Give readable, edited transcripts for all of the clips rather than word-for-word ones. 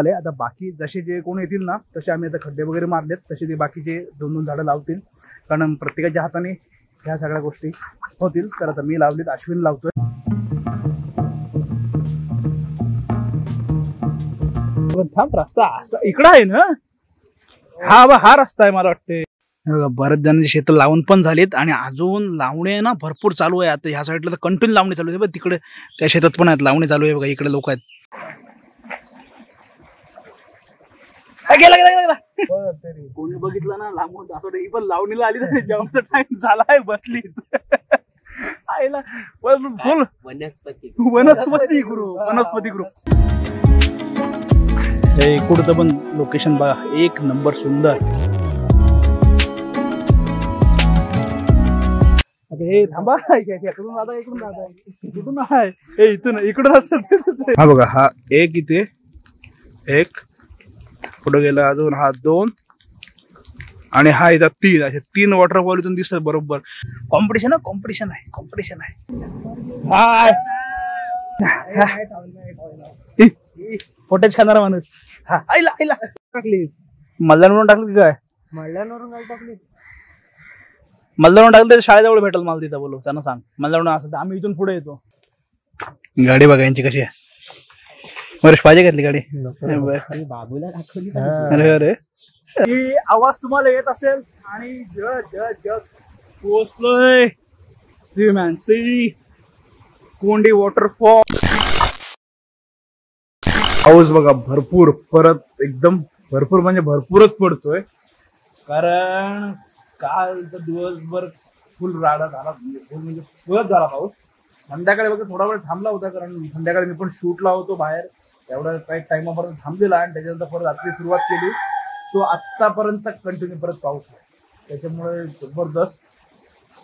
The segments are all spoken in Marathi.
आता बाकी जसे जे कोण येतील ना तसे आम्ही आता खड्डे वगैरे मारलेत, तसे ते बाकीचे 2-2 झाडं लावतील, कारण प्रत्येकाच्या हाताने ह्या सगळ्या गोष्टी होतील. तर आता मी लावलीत, अश्विन लावतोय. थांब, रस्ता इकडं आहे ना? हा रस्ता आहे मला वाटते. बरेच जणांची शेतं लावून पण झालीत आणि अजून लावणे ना भरपूर चालू आहे. आता ह्या साईडला तर कंटिन्यू लावणी चालू आहे. तिकडे त्या शेतात पण आहेत लावणी चालू आहे बघा. इकडे लोक आहेत. गेला कोणी बघितलं ना लांबून असं ही पण लावणीला आली तर जेवणाचा टाइम झालाय बसली. आईला फुल वनस्पती गृह. हे कुठं पण लोकेशन बघा, एक नंबर सुंदर. हे थांबा, इकडून आहे, इकडून असत. हा बघा, हा एक इथे, एक पुढे गेला, अजून हा 2 आणि हा इथं 3. असे 3 वॉटरफॉल इथून दिसतात बरोबर. कॉम्पिटिशन आहे. फोटेज खाणारा माणूस. आईला टाकली मल्ल्यावरून टाकली काय? मल्ल्यावरून टाकली तर शाळेजवळ भेटल मला तिथं. बोलू त्यांना सांग मल्ल्यावरून असं आम्ही इथून पुढे येतो. गाडी बघा यांची कशी आहे. वर्ष पाहिजे घेतली गाडी बाबूला दाखवली. अरे ही आवाज तुम्हाला येत असेल आणि जग पोचलोय. सी मॅन सी कोंडी वॉटरफॉल. पाऊस बघा भरपूर, परत एकदम भरपूर म्हणजे भरपूरच पडतोय, कारण काल तर दिवसभर फुल राडा झाला. म्हणजे फुलच झाला पाऊस. संध्याकाळी बघा थोडा वेळ थांबला होता, कारण संध्याकाळी मी पण शूटला होतो बाहेर. एवढा काही टाइमापर्यंत थांबलेला आणि त्याच्यानंतर परत रात्री सुरुवात केली. तो आत्तापर्यंत कंटिन्यू परत पाऊस आहे, त्याच्यामुळे जबरदस्त.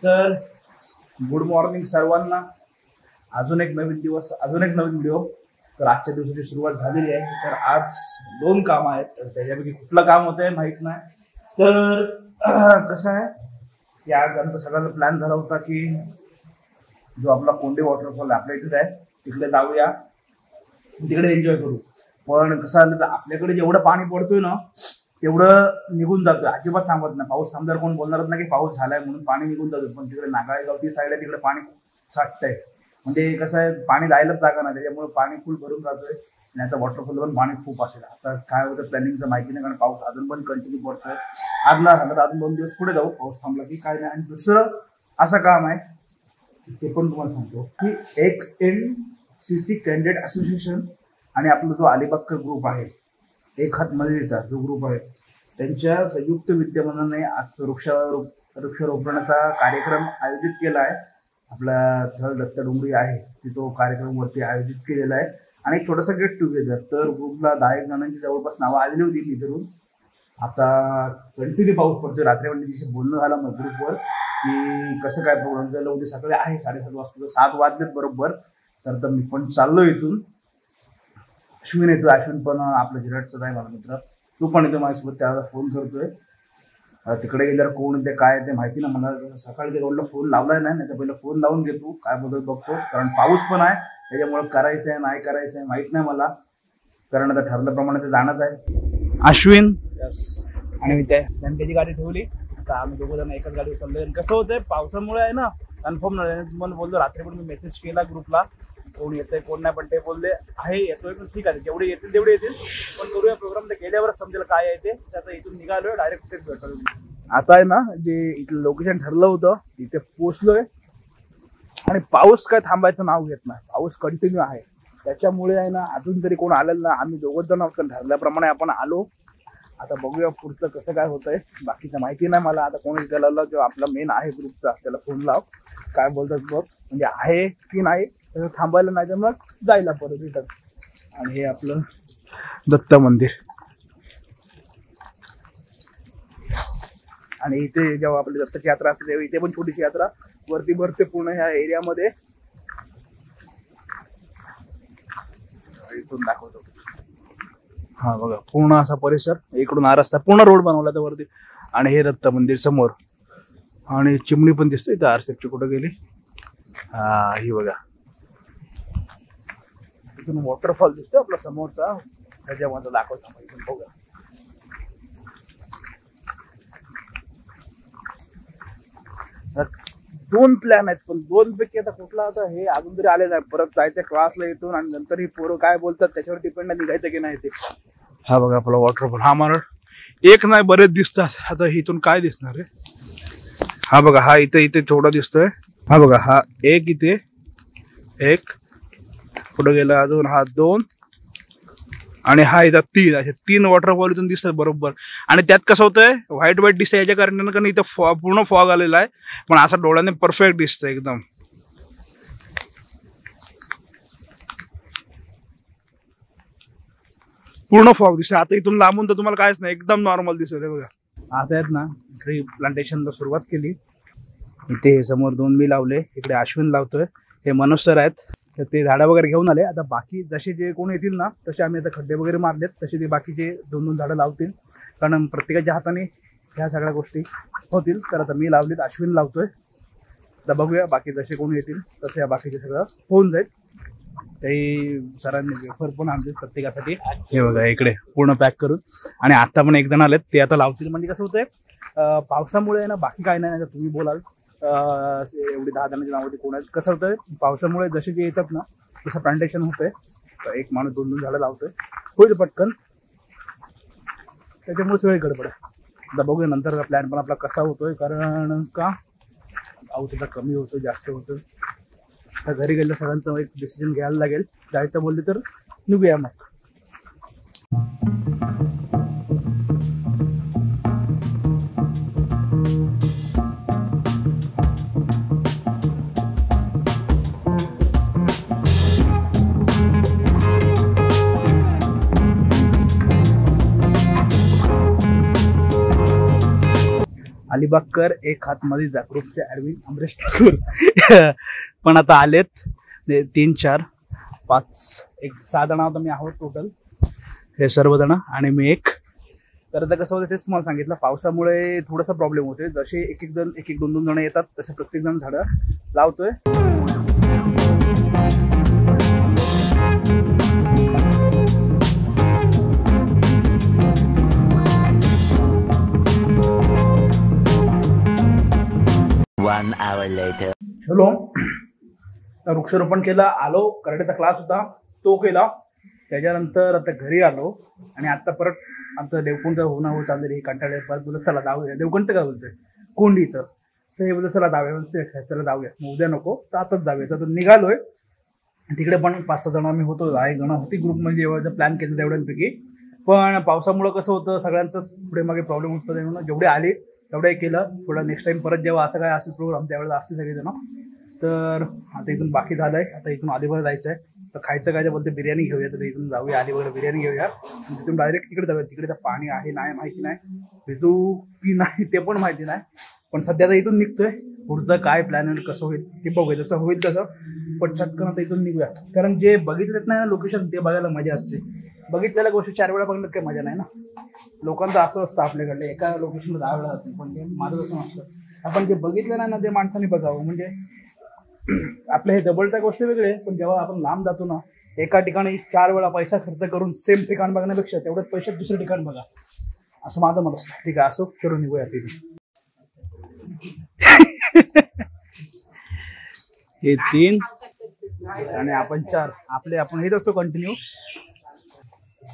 तर गुड मॉर्निंग सर्वांना. अजून एक नवीन दिवस, अजून एक नवीन व्हिडिओ. तर आजच्या दिवसाची सुरुवात झालेली आहे. तर आज 2 काम आहेत, तर त्याच्यापैकी कुठलं काम होतंय माहित नाही. तर कसं आहे की आज आमचा सगळ्यांचा प्लॅन झाला होता की जो आपला कोंडे वॉटरफॉल आपल्या इथेच आहे तिकडे जाऊया, तिकडे एन्जॉय करू. पण कसं आलं तर आपल्याकडे जेवढं पाणी पडतोय ना तेवढं निघून जातोय, अजिबात थांबत नाही. पाऊस थांबल्यावर कोण बोलणारच नाही की पाऊस झालाय म्हणून, पाणी निघून जातोय. पण तिकडे नागाळेगाव ती साईड आहे, तिकडे पाणी साठतंय. म्हणजे कसं आहे पाणी जायलाच जागा नाही, त्याच्यामुळे पाणी फुल भरून जातोय. आणि आता वॉटरफॉल पण पाणी खूप असेल. आता काय होतं प्लॅनिंगचं माहिती नाही, कारण पाऊस अजून पण कंटिन्यू पडतोय. आज ना झालं तर अजून 2 दिवस पुढे जाऊ, पाऊस थांबला की काय नाही. आणि दुसरं असं काम आहे ते पण तुम्हाला सांगतो की XNCC कॅन्डिडेट असोसिएशन आणि आपला जो अलिबागकर ग्रुप आहे, एक हात मदतीचा जो ग्रुप आहे, त्यांच्या संयुक्त विद्यमानाने आज वृक्षारोपणाचा कार्यक्रम आयोजित केला आहे. आपला थळ दत्त डोंगरी आहे तो कार्यक्रम वरती आयोजित केलेला आहे. आणि एक छोटासा गेट टुगेदर. तर ग्रुपला 10 जणांची जवळपास नावं आलेली होती इथून. आता कंटिन्यू पाऊस पडतोय. रात्री दिवशी बोलणं झालं मग ग्रुपवर की कसं काय प्रोग्राम झालं. उद्या सकाळी आहे 7:30 वाजता, 7 वाजलेत बरोबर. तर मी पण चाललो इथून. अश्विन येतो, अश्विन पण आपलं जिराटचाच आहे माझा मित्र, तू पण येतो माझ्यासोबत. त्याला फोन करतोय. तिकडे गेल्यावर कोण येते काय ते माहिती ना मला. सकाळी ते रोडला फोन लावलाय नाही तर पहिला फोन लावून घेतो, काय बोलत बघतो. कारण पाऊस पण आहे त्याच्यामुळे करायचं आहे नाही करायचं आहे माहित नाही मला, कारण आता ठरल्याप्रमाणे ते जाणंच आहे. अश्विन आणि मी त्यांची गाडी ठेवली. आता आम्ही 2 जण एकच गाडी चाललोय. कसं होतंय पावसामुळे आहे ना कन्फर्म नाही. तुम्हाला बोललो रात्री पण मी मेसेज केला ग्रुपला, कोण येतंय कोण नाही, पण ते बोलले आहे येतोय. पण ठीक आहे, जेवढे येतील तेवढे येतील, पण करूया प्रोग्राम. ते गेल्यावरच समजेल काय आहे ते. आता इथून निघालोय डायरेक्ट तेच भेटल. आता आहे ना जे इथलं लोकेशन ठरलं होतं तिथे पोचलोय आणि पाऊस काय थांबायचं नाव घेत नाही. पाऊस कंटिन्यू आहे, त्याच्यामुळे आहे ना अजून तरी कोण आलेलं ना. आम्ही 2 जण ठरल्याप्रमाणे आपण आलो. आता बघूया पुढचं कसं काय होतंय, बाकीचं माहिती नाही मला. आता कोणी गेला जो आपला मेन आहे ग्रुपचा त्याला फोन लाव, काय बोलतात बघ, म्हणजे आहे की नाही. थांबायला नाही तर मग जायला परत रिटर्न. आणि हे आपलं दत्त मंदिर. आणि इथे जेव्हा आपली दत्ताची यात्रा असते तेव्हा इथे पण छोटीशी यात्रा वरती भरते पूर्ण ह्या एरियामध्ये. इथून दाखवतो. हा बघा पूर्ण असा परिसर, इकडून हा रस्ता पूर्ण रोड बनवला तर वरती. आणि हे दत्त मंदिर समोर. आणि चिमणी पण दिसते इथं. आरसेपची कुठं गेली हा ही बघा, इथून वॉटरफॉल दिसतो आपला समोरचा, त्याच्यामध्ये दाखवतो इथून बघा. दोन प्लॅन आहेत, पण दोन पैकी आता कुठला आता हे अजून तरी आले नाही. परत जायचं क्लासला इथून आणि नंतर ही पोरं काय बोलतात त्याच्यावर डिपेंड आहे निघायचं की नाही ते. हा बघा आपला वॉटरफॉल. हा मला एक नाही बरेच दिसतात. आता इथून काय दिसणार आहे? हा बघा, हा इथे इथे थोडा दिसतोय. हा बघा, हा एक इथे, एक पुढे गेला अजून, हा दोन, आणि हा इथं तीन. असे तीन वॉटरफॉल इथून दिसतात बरोबर. आणि त्यात कसं होतंय, व्हाईट व्हाईट दिसतंय याच्या कारणानं, कारण इथं पूर्ण फॉग आलेला आहे, पण असं डोळ्याने परफेक्ट दिसतंय एकदम. पूर्ण फॉग दिसतंय. आता इथून लांबून तर तुम्हाला कायच नाही, एकदम नॉर्मल दिसतंय बघा. आता आहेत ना ट्री प्लांटेशनला सुरुवात केली. इथे समोर 2 मी लावले, इकडे अश्विन लावतोय, हे मनोज सर आहेत, तर ते झाडं वगैरे घेऊन आले. आता बाकी जसे जे कोण येतील ना तसे आम्ही आता खड्डे वगैरे मारलेत, तसे ते बाकीचे 2-2 झाडं लावतील, कारण प्रत्येकाच्या हाताने ह्या सगळ्या गोष्टी होतील. तर आता मी लावलीत, अश्विन लावतोय. आता बघूया बाकी जसे कोण येतील तसे या बाकीचे सगळं होऊन जाईल. काही सरांनी वेफर पण आणले प्रत्येकासाठी, हे बघा इकडे पूर्ण पॅक करून. आणि आता पण एक जण आलेत, ते आता लावतील. म्हणजे कसं होतंय, पावसामुळे ना बाकी काय नाही, तुम्ही बोलाल एवढी 10 जणांची नावं कोण आहेत. कसं होतंय, पावसामुळे जसे जे येतात ना तसं प्लांटेशन होतंय. एक माणूस 2-2 झाडं लावतोय, होईल पटकन, त्याच्यामुळे सगळी गडबड आहे. आता बघूया नंतर प्लॅन पण आपला कसा होतोय, कारण का औषधा कमी होतो जास्त होतं. तर घरी गेलं सगळ्यांचं एक डिसिजन घ्यायला लागेल. जायचं बोलले तर निघूया मग. अलिबागकर एक हात मध्ये जा ग्रुपचे ऍडमिन अमरेश ठाकूर पण आता आलेत 3, 4, 5, 6 जण आहोत. मी आहोत टोटल, हे सर्वजण आणि मी एक. तर आता कसं होतं तेच तुम्हाला सांगितलं, पावसामुळे थोडासा प्रॉब्लेम होतोय. जसे एक 2 जण येतात तसे प्रत्येक जण झाडं लावतोय. चलो, वृक्षारोपण केलं, आलो. कराटेचा क्लास होता तो केला, त्याच्यानंतर आता घरी आलो. आणि आता परत आमचं देवकुंड होणं चाललेली कंटाळे. परत बोलत चला जाऊया. देवकुंडचं काय बोलतोय, कोंडीचं. तर हे बोलत चला जाऊया, चला जाऊया. मग उद्या नको तर आताच जाऊया. तर निघालोय. तिकडे पण 5-6 जण आम्ही होतो, 10 जण होती ग्रुप. म्हणजे जेव्हा प्लॅन केलं तेवढ्यांपैकी. पण पावसामुळे कसं होतं, सगळ्यांचंच पुढे मागे प्रॉब्लेम होतो. म्हणून जेवढे आले तेवढे केलं. थोडं नेक्स्ट टाइम परत जेव्हा असं काय असेल प्रोग्राम त्यावेळेला असतील सगळेजण. तर आता इथून बाकी झालंय. आता इथून अलिबाग जायचं आहे. तर खायचं काय बोलते बिर्याणी घेऊया. तर इथून जाऊया अलिबागला, बिर्याणी घेऊया. तिथून डायरेक्ट तिकडे जाऊया. तिकडे तर पाणी आहे नाही माहिती नाही, भिजू की नाही ते पण माहिती नाही. पण सध्या तर इथून निघतोय. पुढचं काय प्लॅन कसं होईल ते बघूया, जसं होईल तसं. पण चटकन आता इथून निघूया, कारण जे बघितलेत नाही ना लोकेशन ते बघायला मजा असते. बघितलेल्या गोष्टी 4 वेळा बघण्यात काही मजा नाही ना. लोकांचं असं असतं आपल्याकडे, एका लोकेशनला 10 वेळा जाते. पण ते माझं असं नसतं. आपण जे बघितलं नाही ना ते माणसाने बघावं. म्हणजे आपल्या हे जवळच्या गोष्टी वेगळे, पण जेव्हा आपण लांब जातो ना, एका ठिकाणी 4 वेळा पैसा खर्च करून सेम ठिकाण बघण्यापेक्षा तेवढ्याच पैशात दुसरं ठिकाण बघा, असं माझं मत असतं. ठीक आहे, असो, चलो निघूया तिथे. हे 3 आणि आपण 4. आपण हेच असतो कंटिन्यू.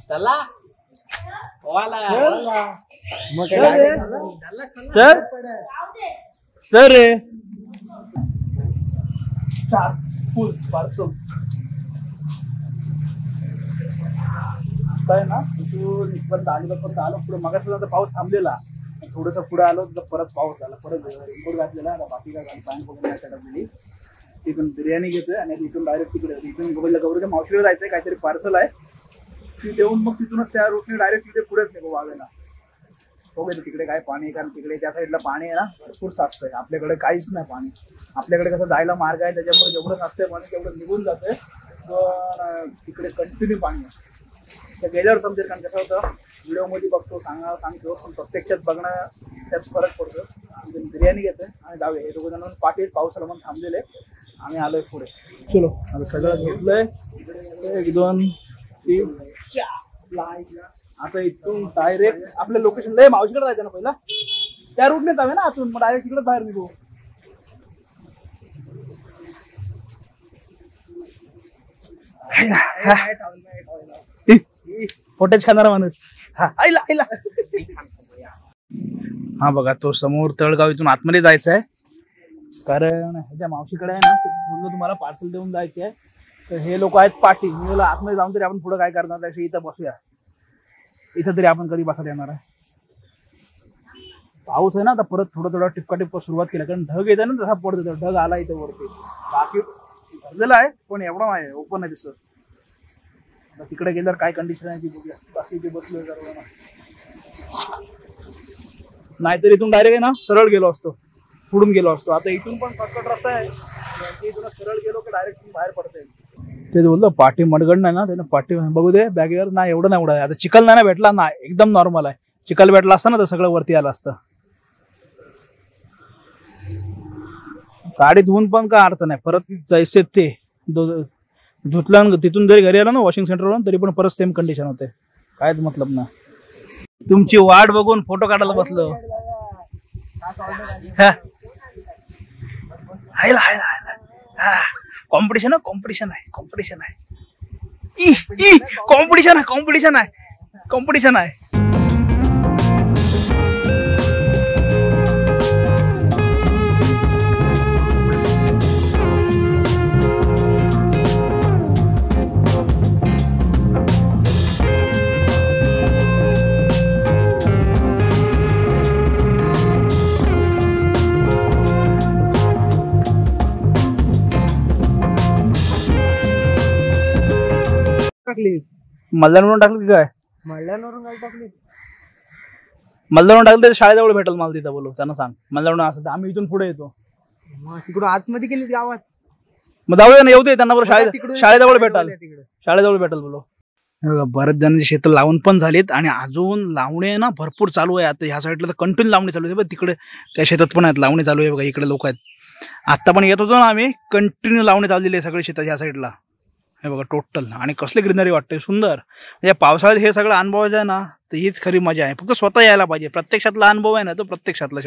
चला चल रे 4 फुल पार्सल काय ना. तू इथपर्यंत अलिबागपर्यंत आलो. पुढे मगाशी पाऊस थांबलेला, थोडंसं पुढे आलो तर परत पाऊस झाला. परत रेनकोट घातलेला. बाकी काय पॅन्ट वगैरे टाकलेली. तिथून बिर्याणी घेतोय आणि इथून डायरेक्ट तिकडे इथून गौरीच्या मावशीला जायचंय. काहीतरी पार्सल आहे ती देऊन मग तिथूनच त्या रूटने डायरेक्ट तिथे पुढेच नको वागायला. बघूया तिकडे काय पाणी आहे, कारण तिकडे त्या साईडला पाणी आहे ना भरपूर साचतंय. आपल्याकडे काहीच नाही पाणी. आपल्याकडे कसं जायला मार्ग आहे, त्याच्यामुळे जेवढं साचतंय पाणी तेवढं निघून जातंय. पण तिकडे कंटिन्यू पाणी आहे. तर गेल्यावर समजेल, कारण कसं होतं व्हिडिओमध्ये बघतो सांगतो, पण प्रत्यक्षात बघणं त्यात फरक पडतो. बिर्याणी घेतोय आणि जाऊया. हे 2 जण पाटील पावसाला म्हणून थांबलेले. आम्ही आलोय पुढे. चलो आता सगळं घेतलंय. 1 2 3 4. आता इथून डायरेक्ट आपल्या लोकेशनला मावशीकडे जायचं ना पहिला. त्या रूटने जावे ना आतून, मग डायरेक्ट तिकडेच बाहेर निघू. फोटेज खाणारा माणूस. आईला आईला. हा बघा तो समोर तळगाव, इथून आतमध्ये जायचं आहे. कारण ह्याच्या मावशीकडे आहे ना, तुम्हाला पार्सल देऊन जायचे आहे. तर हे लोक आहेत पाठी. मी आतमध्ये जाऊन तरी आपण पुढे काय करणार, त्याशी इथं बसूया. इथं तरी आपण कधी बसत येणार आहे. पाऊस आहे ना आता परत थोडं टिपका सुरुवात केला. कारण ढग येते ना, तसा पडतो. ढग आला इथे वरती. बाकी भरलेला आहे पण एवढा नाही, ओपन आहे दिसत. तिकडे गेल्यावर काय कंडिशन आहे ती बघूया. बाकी ते बसलोय सर्व. नाहीतर इथून डायरेक्ट आहे ना सरळ गेलो असतो, पुढून गेलो असतो. आता इथून पण शॉर्टकट रस्ता आहे. इथून सरळ गेलो की डायरेक्ट बाहेर पडता येईल. ते बोललो पाठी मडगड नाही ना, त्यानं पाठी बघू दे बॅगेवर. नाही एवढं नाही उडा. आता चिखल नाही ना भेटला ना, एकदम नॉर्मल आहे. चिखल भेटला असता ना तर सगळं वरती आलं असतं. गाडी धुवून पण काय अर्थ नाही. परत जैसे ते धुतलं तिथून जरी घरी आलं ना वॉशिंग सेंटरवरून, तरी पण परत सेम कंडिशन होते. काय मतलब ना. तुमची वाट बघून फोटो काढायला बसलो. कॉम्पिटिशन आहे, कॉम्पिटिशन आहे, कॉम्पिटिशन आहे, कॉम्पिटिशन आहे, कॉम्पिटिशन आहे, कॉम्पिटिशन आहे. मल्ल्यावरून टाकली काय? मल्ल्यावरून काय टाकली? मल्ल्यावरून टाकलं तर शाळेजवळ भेटेल मला तिथं. बोलू त्यांना सांग मल्ल्यावरून असं आम्ही इथून पुढे येतो. तिकडून आतमध्ये गेली गावात. मग जाऊया ना, येऊ दे त्यांना. बरोबर शाळेजवळ भेटाल, शाळेजवळ भेटेल. बोलो बऱ्याच जणांची शेतं लावून पण झालीत आणि अजून लावणे ना भरपूर चालू आहे. आता ह्या साईडला तर कंटिन्यू लावणी चालू आहे. बघ तिकडे त्या शेतात पण आहेत लावणी चालू आहे. बघा इकडे लोक आहेत. आता पण येत होतो ना आम्ही, कंटिन्यू लावणी चाललेली आहे सगळे शेतात ह्या साईडला. हे बघा टोटल. आणि कसले ग्रीनरी वाटते सुंदर. म्हणजे पावसाळ्यात हे सगळं अनुभवायचं आहे ना, तर हीच खरी मजा आहे. फक्त स्वतः यायला पाहिजे. प्रत्यक्षातला अनुभव आहे ना तो प्रत्यक्षातला.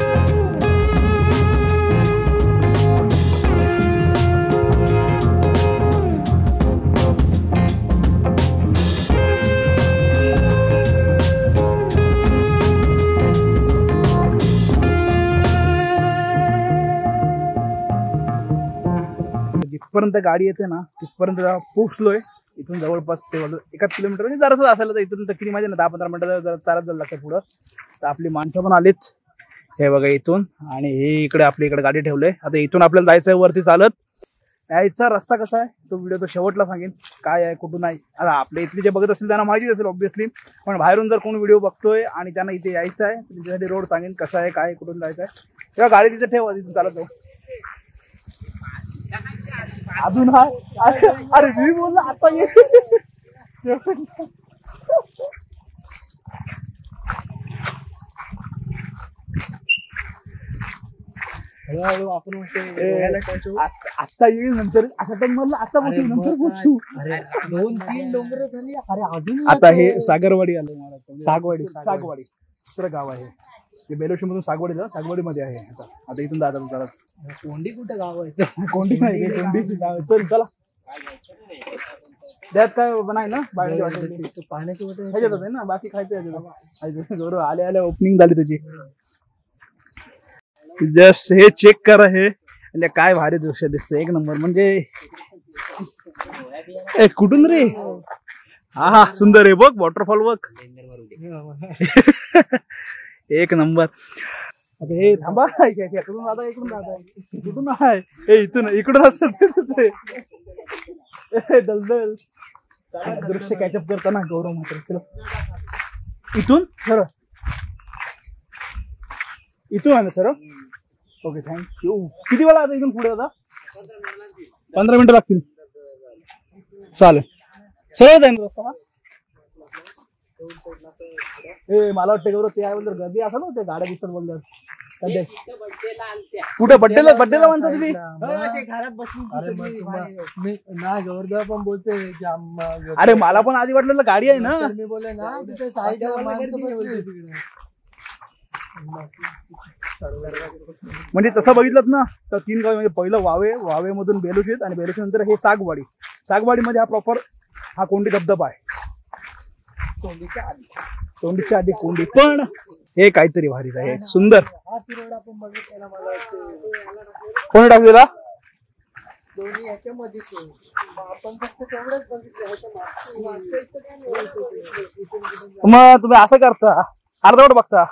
जिथपर्यंत गाडी येते ना तिथपर्यंत पोहोचलोय. इथून जवळपास ते 1 किलोमीटर म्हणजे जरासं असायला तर इथून तर किती माहिती ना 10-15 मिनिटं चालत जायला लागतं पुढं. तर आपली माणसं पण आलीच. हे बघा इथून. आणि हे इकडे आपल्या इकडे गाडी ठेवलंय. आता इथून आपल्याला जायचं आहे वरती चालत. यायचा रस्ता कसा आहे तो व्हिडिओ तो शेवटला सांगेन. काय आहे कुठून नाही. आता आपल्या इथले जे बघत असतील त्यांना माहितीच असेल ऑब्व्हियसली. पण बाहेरून जर कोणी व्हिडिओ बघतोय आणि त्यांना इथे यायचं आहे त्याच्यासाठी रोड सांगेन कसा आहे काय कुठून जायचं आहे. तेव्हा गाडी तिथे ठेवा, तिथून चालत जाऊ. अजून हा अरे मी बोललो आता ये. आपण आता येईल नंतर. आता पण म्हणलं आता नंतर पोहोचू. 2-3 डोंगर झाली. अरे अजून आता हे सागरवाडी आलं मला. सागवाडी, सागवाडी दुसरं गाव आहे. ते बेलोशी मधून सागवाडीमध्ये आहे. आता इथून जातात जरा. कोंडी कुठं गाव आहे? कोंडी नाही, कोंडी गाव. चल चला. त्यात काय नाही ना पाण्याची वाटत ह्याच्यात आहे ना. बाकी खायचं जोर. आल्या आल्या ओपनिंग झाली त्याची. जस्ट हे चेक करा. हे म्हणजे काय भारी दृश्य दिसतं. एक नंबर. म्हणजे कुठून रे. हा सुंदर आहे बघ. वॉटरफॉल बघ. एक नंबर. आता हे थांबा. इकडून जाता इकडून आहे. हे इथून इकडून असत दलदल. दृश्य कॅचअप करताना गौरव मात्र. इथून सरळ इथून आहे ना सरळ. Okay thank you. किती वेळा आता इथून पुढे आता 15 मिनिटं लागतील. चालेल सरळ जाईन रस्ता. हे मला वाटतं गौरव ते आहे बोलतात गर्दी असेल ना. ते गाड्या दिसतात बोलतात. कुठे बड्डेला माणसं तुम्ही घरात बसून नाही जोरदार पण बोलते की अरे मला पण आधी वाटलं गाडी आहे ना मी बोलले ना तिथे साईड म्हणजे तसं बघितलं ना तर 3 गाव म्हणजे पहिलं वावे मधून बेलुशीत आणि बेलुशी नंतर हे सागवाडीमध्ये हा प्रॉपर हा कोंडी धबधबा आहे. तोंडीच्या आधी कोंडी पण हे काहीतरी भारी आहे सुंदर. कोणी टाकलेला दोन्ही याच्यामध्ये आपण फक्त तेवढंच बघितलं. मग तुम्ही असं करता अर्धवट बघता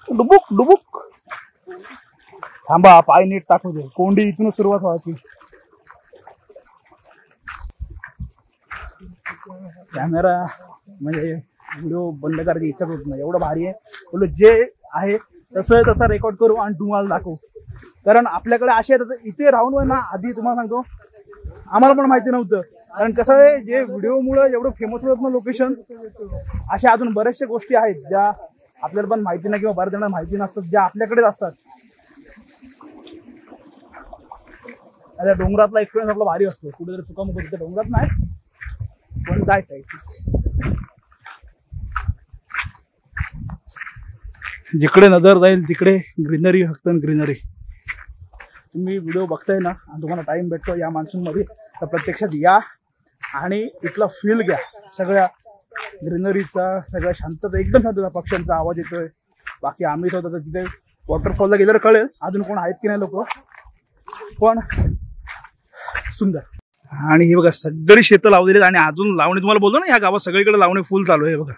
डुबुक थांबा पाय नीट टाकू दे कोंडी इथून सुरुवात व्हायची. कॅमेरा म्हणजे व्हिडिओ बंद करायची इच्छा होत नाही एवढं भारी आहे. बोलो जे आहे तसं रेकॉर्ड करू आणि तुम्हाला दाखवू कारण आपल्याकडे असे इथे राहून ना आधी तुम्हाला सांगतो आम्हाला पण माहिती नव्हतं कारण कसं आहे जे व्हिडिओमुळे एवढं फेमस होतात ना लोकेशन अशा अजून बऱ्याचशा गोष्टी आहेत ज्या आपल्याला पण माहिती नाही किंवा बऱ्याच जणांना माहिती नसतात ज्या आपल्याकडेच असतात. अरे डोंगरातला एक्सपिरियन्स आपला भारी असतो कुठेतरी चुकामुक तिथे डोंगरात नाही पण जायचं जिकडे नजर जाईल तिकडे ग्रीनरी फक्त ग्रीनरी. तुम्ही व्हिडिओ बघताय ना आणि तुम्हाला टाइम भेटतो या मान्सूनमध्ये तर प्रत्यक्षात या आणि इथला फील घ्या सगळ्या ग्रीनरीचा सगळ्या शांतता एकदम शांतता पक्ष्यांचा आवाज येतोय. बाकी आम्हीच होतो तर तिथे वॉटरफॉलला गेल्यावर कळेल अजून कोण आहेत की नाही लोक पण सुंदर. आणि हे बघा सगळी शेतं लावलेली आणि अजून लावणी तुम्हाला बोलतो ना या गावात सगळीकडे लावणी फुल चालू आहे. बघा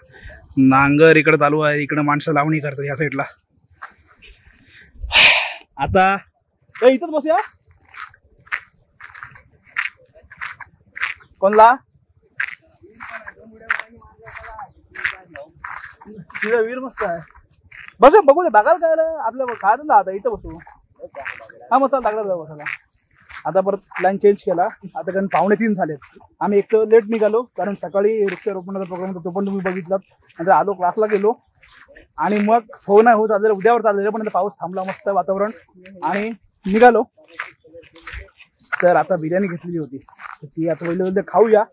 नांगर इकडे चालू आहे इकडे माणसं लावणी करतात या साईडला. आता इथंच बसूया कोणला तिथं वीर मस्त आहे बस बघू दे बघायला काय आपल्या काय ना आता इथं बसू हा मस्त लागला बसायला. आता परत प्लॅन चेंज केला आता कारण 2:45 झालेत. आम्ही एक तर लेट निघालो कारण सकाळी वृक्षारोपणाचा प्रोग्राम होता तो पण तुम्ही बघितलात. नंतर आलो क्लासला गेलो आणि मग हो नाही हो चाललेलं उद्यावर चाललेलं पण पाऊस थांबला मस्त वातावरण आणि निघालो. तर आता बिर्याणी घेतलेली होती तर ती आता पहिले खाऊया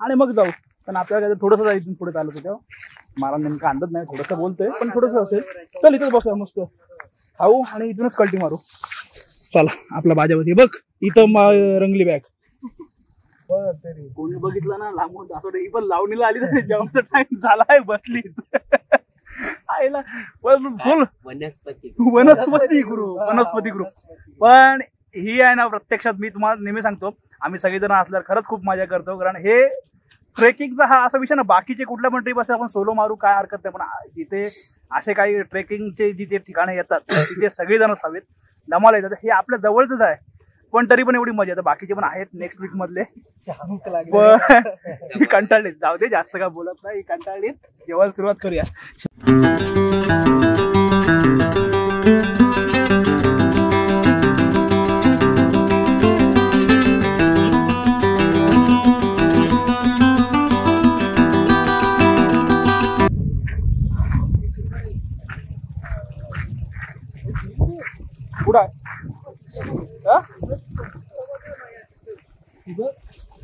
आणि मग जाऊ कारण आपल्याला काय थोडंसं इथून पुढे चालत होतं मला नेमका अंदाज नाही थोडंसं बोलतोय पण थोडंसं असेल चल इथंच बसूया मस्त खाऊ आणि इथूनच कल्टी मारू. चला आपला बाजावती बघ इथं रंगली बॅग कोणी बघितलं ना लांबून असं ही पण लावणीला आली तर जेवणाचा टाइम झालाय बसली आईला फुल वनस्पती गुरु पण ही आहे ना प्रत्यक्षात मी तुम्हाला नेहमी सांगतो आम्ही सगळेजण असल्यावर खरंच खूप मजा करतो कारण हे ट्रेकिंगचा हा असा विषय ना बाकीचे कुठल्या पण ट्रिप असेल आपण सोलो मारू काय हरकत नाही पण जिथे असे काही ट्रेकिंगचे जिथे ठिकाणे येतात तिथे सगळेजणच हवेत धमाला येतात. हे आपल्या जवळच आहे पण तरी पण एवढी मजा येते. बाकीचे पण आहेत नेक्स्ट वीक मधले पण कंटाळलीत जाऊ दे जास्त काय बोलत नाही कंटाळलीत जेवायला सुरुवात करूया.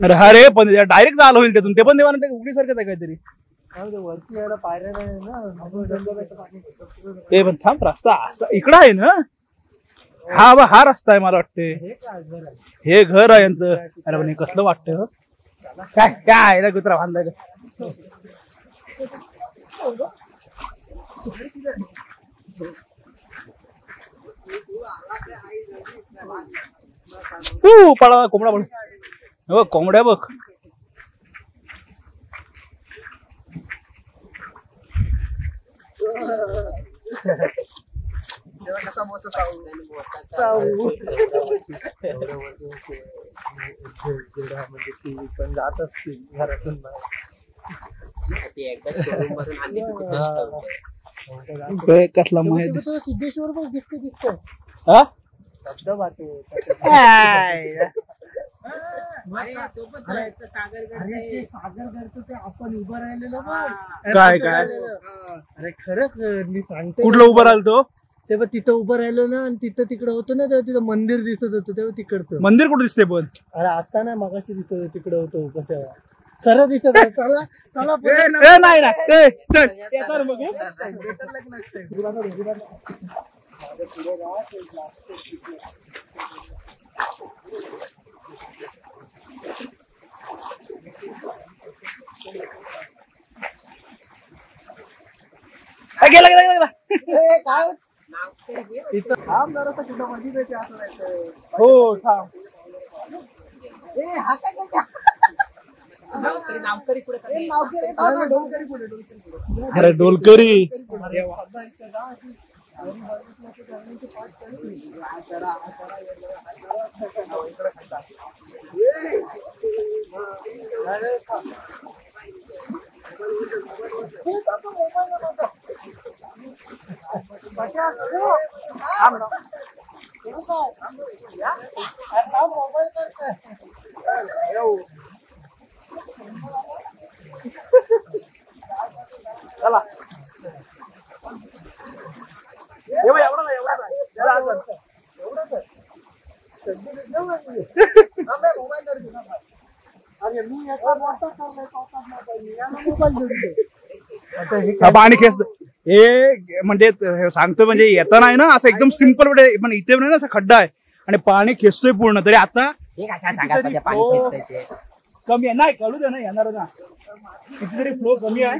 अरे हा रे पण डायरेक्ट झालं होईल त्यातून ते पण देवा उघडीसारखंच आहे काहीतरी वरती यायला पायऱ्या नाही ना ते पण थांब रस्ता इकडं आहे ना हा रस्ता आहे मला वाटते हे घर आहे यांचं. अरे पण हे कसलं वाटतं काय काय आहे कुत्रा बांधलाय पळा कोंबडा पळ बघ कोंबड्या बघ पण जात असतील घरातून कसला माहिती सिद्धेश्वर पण दिसतोय हा धबधबा अरे ते सागरगडचं ते आपण उभं राहिलेलो बघ. काय काय अरे खरं मी सांगतो कुठलं उभं राहिलं तो तेव्हा तिथं उभं राहिलो ना आणि तिथं तिकडं होतो ना तेव्हा तिथं मंदिर दिसत होतं तेव्हा तिकडचं. मंदिर कुठे दिसते पण अरे आता ना मगाशी दिसत होतं तिकडं होतं उभं तेव्हा खरं दिसत होतं. चला चला नाही गेला काय तिथं थांब जरासं कुठं मध्ये भेटे असं नाही. हो थांब. अरे डोलकरी चला पाणी खेच हे म्हणजे सांगतोय म्हणजे येताना आहे ना असं एकदम सिम्पल पण इथे नाही ना असं खड्डा आहे आणि पाणी खेचतोय पूर्ण तरी आता कमी आहे नाही कळू दे ना येणार ना कितीतरी फ्लो कमी आहे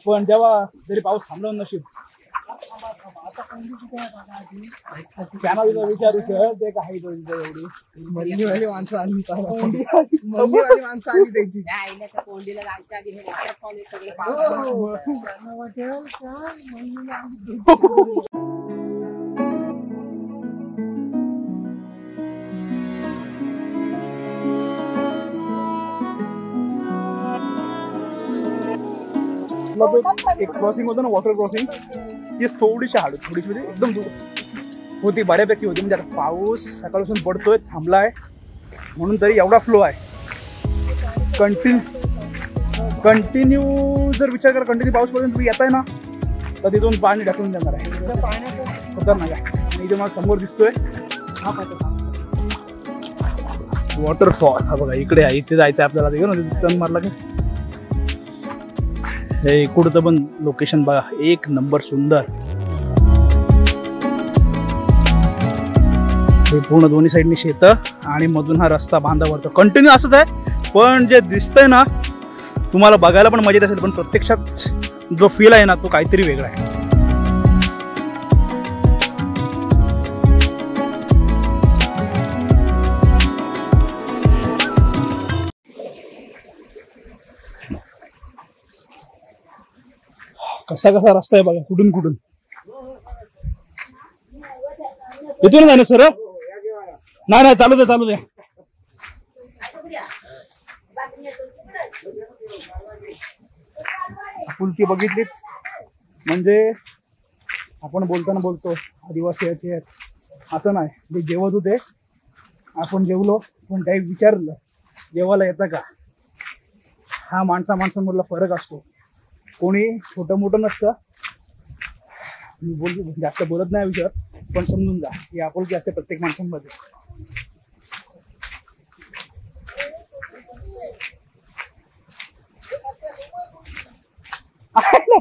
पण जेव्हा जरी पाऊस थांबला नशीब विचारू ते काही एवढी मल्लीवाली माणसं आली त्याची कोंडीला जायच्या आधी हे वॉटरफॉल सगळे एक क्रॉसिंग होतं ना वॉटर क्रॉसिंग ती थोडीशी थोडीशी म्हणजे एकदम दूर होती बऱ्यापैकी होती म्हणजे आता पाऊस सकाळपासून पडतोय थांबलाय म्हणून तरी एवढा फ्लो आहे कंटिन्यू जर विचार करा कंटिन्यू पाऊस पडून तुम्ही येताय ना तर तिथून पाणी ढकलून जाणार आहे खतरनाक आहे. इथे मला समोर दिसतोय वॉटरफॉल हा बघा इकडे आहे इथे जायचं आपल्याला घेऊन टर्न मारला की हे कुठचं पण लोकेशन बघा एक नंबर सुंदर. हे पूर्ण दोन्ही साईडनी शेत आणि मधून हा रस्ता बांधावरचा कंटिन्यू असंच आहे पण जे दिसतंय ना तुम्हाला बघायला पण मजेत असेल पण प्रत्यक्षात जो फील आहे ना तो काहीतरी वेगळा आहे. कसा कसा रस्ता आहे बघा कुठून कुठून इथून नाही ना सर नाही चालू दे फुलकी बघितलीच म्हणजे आपण बोलतो आदिवासी आहेत असं नाही जे जेवत होते आपण जेवलो पण काही विचारलं जेवायला येतं का हा माणसामधला फरक असतो. कोणी छोटं मोठं नसतं जास्त बोलत नाही विषयावर पण समजून जा ही आपुलकी असते प्रत्येक माणसांमध्ये.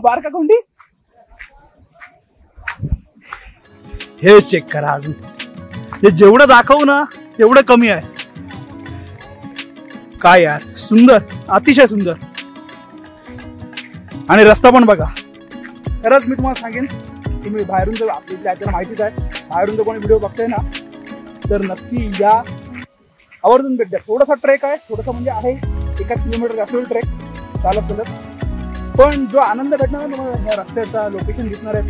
बारका कोंडी हे चेक करा अजून हे जेवढं दाखवू ना तेवढं कमी आहे. काय यार सुंदर अतिशय सुंदर आणि रस्ता पण बघा. खरंच मी तुम्हाला सांगेन तुम्ही बाहेरून जर आपल्याला माहितीच आहे बाहेरून जर कोणी व्हिडिओ बघताय ना तर नक्की या आवर्जून भेट द्या. थोडासा ट्रेक आहे थोडासा म्हणजे आहे 1 किलोमीटर असेल ट्रेक चालत पण जो आनंद भेटणार ना तुम्हाला या रस्त्याचा लोकेशन दिसणार आहे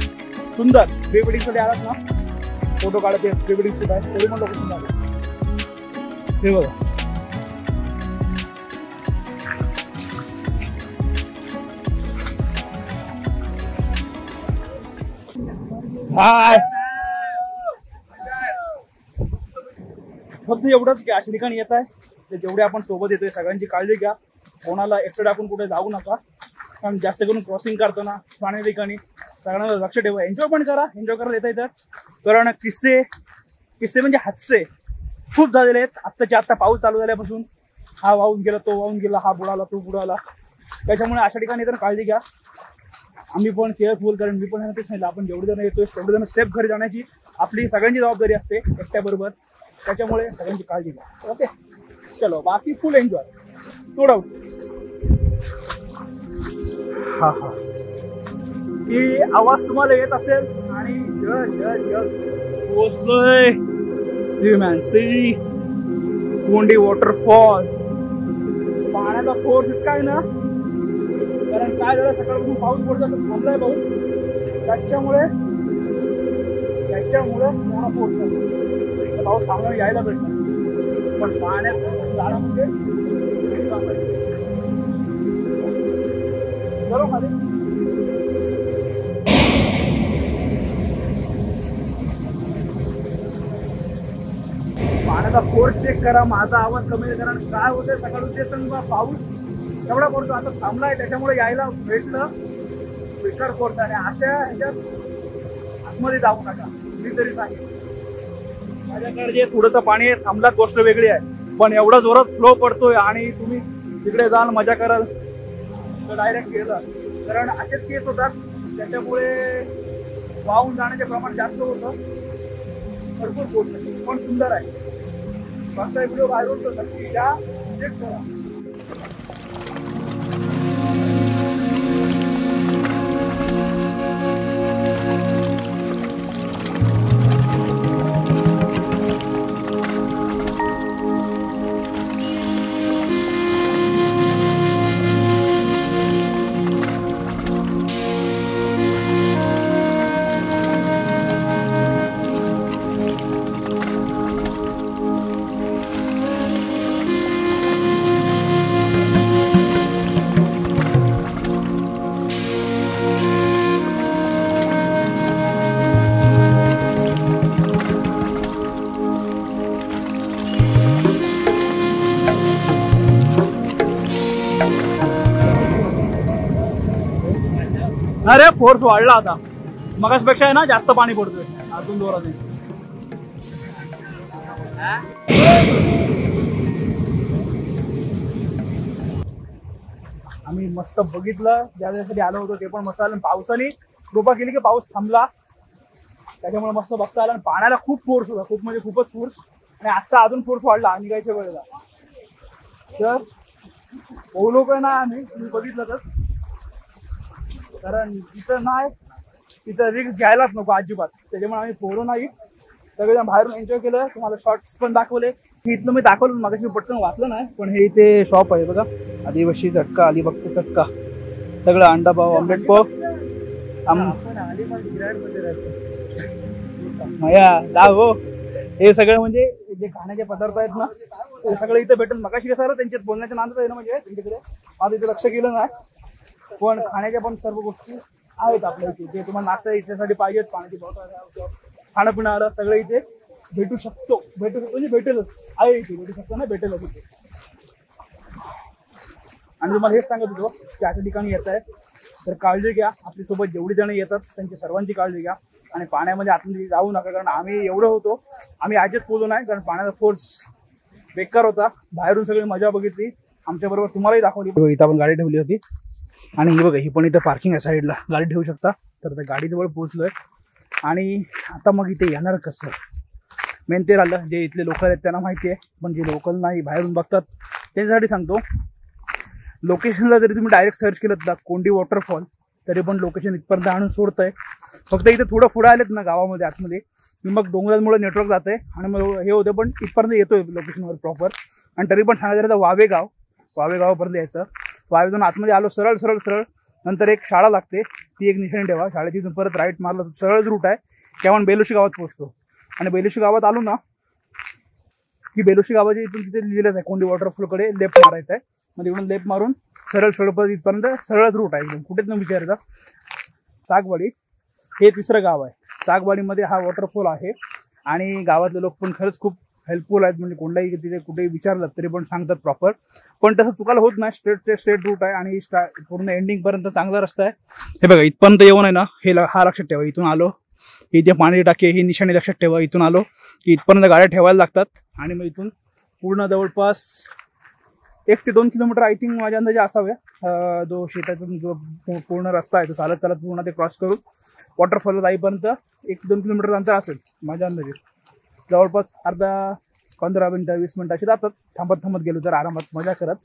सुंदर. प्री वेडिंगसाठी आलात ना फोटो काढते प्री वेडिंग शूट आहे तरी पण लोकेशन झालं हे बघा. हाय फक्त एवढंच की अशा ठिकाणी येत आहे ते जेवढे आपण सोबत येतोय सगळ्यांची काळजी घ्या. कोणाला एकटं टाकून कुठे जाऊ नका. कारण जास्त करून क्रॉसिंग करताना पाण्या ठिकाणी सगळ्यांना लक्ष ठेवा. एन्जॉय पण करा, एन्जॉय करायला येता येतं. कारण किस्से म्हणजे हादसे खूप झालेले आहेत. आत्ताच्या आत्ता पाऊस चालू झाल्यापासून हा वाहून गेला, तो वाहून गेला, हा बुडाला, तो बुडाला. त्याच्यामुळे अशा ठिकाणी तर काळजी घ्या. आम्ही पण केअरफुल, कारण मी पण तेच सांगितलं, आपण जेवढे जण येतोय तेवढे जण सेफ घरी जाण्याची आपली सगळ्यांची जबाबदारी असते एकट्याबरोबर. त्याच्यामुळे सगळ्यांची काळजी घ्या. ओके, चलो, बाकी फुल एन्जॉय, नो डाऊट. हा हा, ही आवाज तुम्हाला येत असेल आणि पोहोचलोय सी मॅन सी कोंडी वॉटरफॉल. पाण्याचा फोर्स इतका आहे ना, कारण काय झालं सकाळपासून पाऊस पडतो, थांबलाय पाऊस, त्याच्यामुळे पूर्ण फोर्स पाऊस थांबला यायला भेटला. पण पाण्यात जाणं म्हणजे चलो खाली. पाण्याचा फोर्स चेक करा, माझा आवाज कमी आहे. कारण काय होतंय सकाळून ते समजा पाऊस एवढा पडतो, आता थांबलाय त्याच्यामुळे यायला भेटलं. बेकार फोर्स आहे. अशा ह्याच्यात आतमध्ये जाऊ नका, मी तरी सांगेन. माझ्याकडे जे थोडंसं पाणी आहे थांबलात गोष्ट वेगळी आहे, पण एवढा जोरात फ्लो पडतोय आणि तुम्ही तिकडे जाल मजा कराल तर डायरेक्ट गेलं. कारण असेच केस होतात, त्याच्यामुळे वाहून जाण्याचे प्रमाण जास्त होतं. भरपूर फोर्स आहे, पण सुंदर आहे. फक्त व्हिडिओ व्हायरल होतो नक्की या, चेक करा. अरे फोर्स वाढला आता, मगासपेक्षा आहे ना जास्त पाणी पडतोय अजून जोरात. आम्ही मस्त बघितलं, ज्यासाठी आलो होतो ते पण मस्त आलं. पावसाने कृपा केली की पाऊस थांबला, त्याच्यामुळे मस्त बघता आलं. पाण्याला खूप फोर्स होता, खूप म्हणजे खूपच फोर्स. आणि आता अजून फोर्स वाढला आणि निघायच्या वेळेला. तर पोहलो काय ना आम्ही, तुम्ही बघितलं तर. कारण तिथं नाही, तिथं रिस्क घ्यायलाच नको अजिबात, त्याच्यामुळे आम्ही पोहलो नाही. सगळेजण बाहेरून एन्जॉय केलं, तुम्हाला शॉर्ट्स पण दाखवले. इथलं मी दाखवलं, मग मी पटकन वाचलं नाही, पण हे इथे शॉप आहे बघा, आदिवासी चटका, अलिबागचा चटका, सगळं अंडा पाव, ऑमलेट पाव. हो, हे सगळं म्हणजे जे खाण्याचे पदार्थ आहेत ना ते सगळं इथे भेटेल. मगाशी कसं त्यांच्यात बोलण्याच्या नादात आहे ना, म्हणजे त्यांच्याकडे माझं इथे लक्ष गेलं नाही, पण खाण्याच्या पण सर्व गोष्टी आहेत आपल्या इथे. जे तुम्हाला नाश्ता इथल्यासाठी पाहिजेत, पाण्याची बॉटल, खाणं पिणं आलं सगळं इथे भेटू शकतो म्हणजे भेटेलच आहे इथे, भेटू शकतो ना, भेटेलच इथे. आणि तुम्हाला हेच सांगत होतो की अशा ठिकाणी येत आहे तर काळजी घ्या. आपल्यासोबत जेवढी जण येतात त्यांची सर्वांची काळजी घ्या. आणि पाण्यामध्ये आतमध्ये जाऊ नका, कारण आम्ही एवढं होतो, आम्ही आजच पोहलो नाही, कारण पाण्याचा फोर्स बेकार होता. बाहेरून सगळी मजा बघितली, आमच्याबरोबर तुम्हालाही दाखवली. इथं आपण गाडी ठेवली होती आणि ही बघा, ही पण इथं पार्किंग आहे, साईडला गाडी ठेवू शकता. तर त्या गाडीजवळ पोहोचलोय. आणि आता मग इथे येणार कसं, मेन ते राहिलं. जे इथले लोकल आहेत त्यांना माहिती आहे, पण जे लोकल नाही बाहेरून बघतात त्याच्यासाठी सांगतो. लोकेशनला जरी तुम्ही डायरेक्ट सर्च केलं तर कोंडी वॉटरफॉल, तरी पण लोकेशन इथपर्यंत आणून सोडतंय. फक्त इथे थोडं पुढे आलेत ना गावामध्ये आतमध्ये, की मग डोंगरांमुळे नेटवर्क जात आहे आणि मग हे होतं, पण इथपर्यंत येतोय लोकेशनवर प्रॉपर. आणि तरी पण सांगायचं तर वावेगावापर्यंत यायचं. वावेतून आतमध्ये आलो सरळ सरळ सरळ, नंतर एक शाळा लागते, ती एक निशाणी ठेवा. शाळेची इथून परत राईट मारलं तर सरळ रूट आहे, की आपण बेलुशी गावात पोहोचतो. आणि बेलुशी गावात आलो ना की बेलुशी गावाच्या इथून तिथे लिहिलंच आहे कोंडी वॉटरफॉलकडे लेफ्ट मारायचं आहे. मग तिकडून लेफ्ट मारून सरळ सरळ परत इथपर्यंत सरळच रूट आहे एकदम, कुठेच न विचारायचा. सागवाडी हे तिसरं गाव आहे. सागवाडीमध्ये हा वॉटरफॉल आहे आणि गावातले लोक पण खरंच खूप हेल्पफुल आहेत, म्हणजे कोणलाही तिथे कुठेही विचारलं तरी पण सांगतात प्रॉपर. पण तसं चुकायला होत नाही, स्ट्रेट रूट आहे आणि पूर्ण एंडिंग पर्यंत चांगला रस्ता आहे. हे बघा इथपर्यंत येऊन आहे ना, हा लक्षात ठेवा, इथून आलो इथे पाणी टाके ही निशाणी लक्षात ठेवा, इथून आलो की इथपर्यंत गाड्या ठेवायला लागतात आणि मग इथून पूर्ण जवळपास 1 ते 2 किलोमीटर आय थिंक माझ्या अंदाजे असाव्या. जो शेतातून जो पूर्ण रस्ता आहे तो चालत चालत पूर्ण ते क्रॉस करून वॉटरफॉल जाईपर्यंत 1 ते 2 किलोमीटर अंतर असेल माझ्या अंदाजे. जवळपास अर्धा 15 मिनिटं 20 मिनिटं असे जातात थांबत गेलो तर, आरामात मजा करत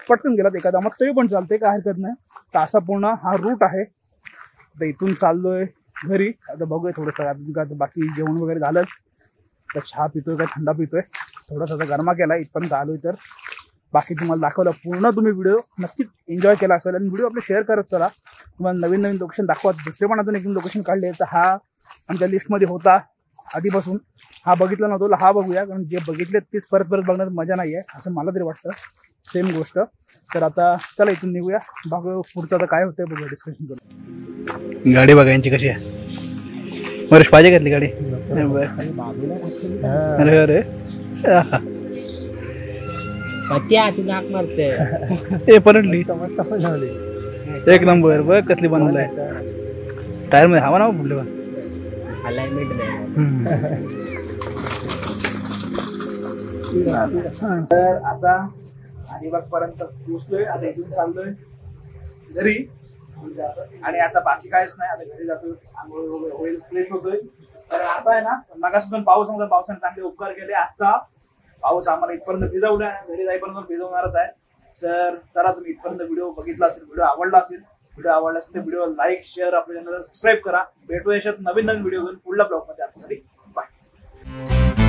पटकन गेलात एका दामात तरी पण चालते, काय हरकत नाही. तर असा पूर्ण हा रूट आहे. तर इथून चाललोय घरी. आता बघूया थोडंसं, आता बाकी जेवण वगैरे झालंच, तर चहा पितोय का थंडा पितोय, थोडासा गरमा केला इथपर्यंत आलोय. तर बाकी तुम्हाला दाखवलं पूर्ण, तुम्ही व्हिडिओ नक्कीच एन्जॉय केला असेल आणि व्हिडिओ आपले शेअर करत चला. तुम्हाला नवीन नवीन लोकेशन दाखवा, दुसरे पण अजून 1 लोकेशन काढले. तर हा आमच्या लिस्टमध्ये होता आधीपासून, हा बघितला नव्हता, हा बघूया, कारण जे बघितले तेच परत बघण्यात मजा नाही आहे असं मला तरी वाटतं. सेम गोष्ट. तर आता चला इथून निघूया, बघू पुढचं आता काय होतंय बघूया, डिस्कशन करू. गाडी बघायची कशी आहे, बरं पाहिजे घेतली गाडी. अरे अरे नाक मारते ए परडली एक नंबर बघ कसली बनवलाय. टायर मध्ये हवा ना फुटले बा. तर आता अलिबाग पर्यंत पोहोचलोय. आता इथून चाललोय घरी आणि आता बाकी काहीच नाही. आता घरी जातोय, आंघोळ वगैरे होईल, फ्रेश होतोय. तर आता आहे ना, मगाशी पण पाऊस नव्हता, पावसाने चांगले उपकार केले. आता पाऊस आम्हाला इथपर्यंत भिजवला आणि घरी जाईपर्यंत भिजवणारच आहे. तर चला, तुम्ही इथपर्यंत व्हिडिओ बघितला असेल, व्हिडिओ आवडला असेल तर व्हिडिओ लाईक शेअर, आपल्या चॅनलला सबस्क्राईब करा. भेटूया नवीन व्हिडिओ घेऊन पुढल्या ब्लॉग मध्ये. आपल्यासाठी बाय.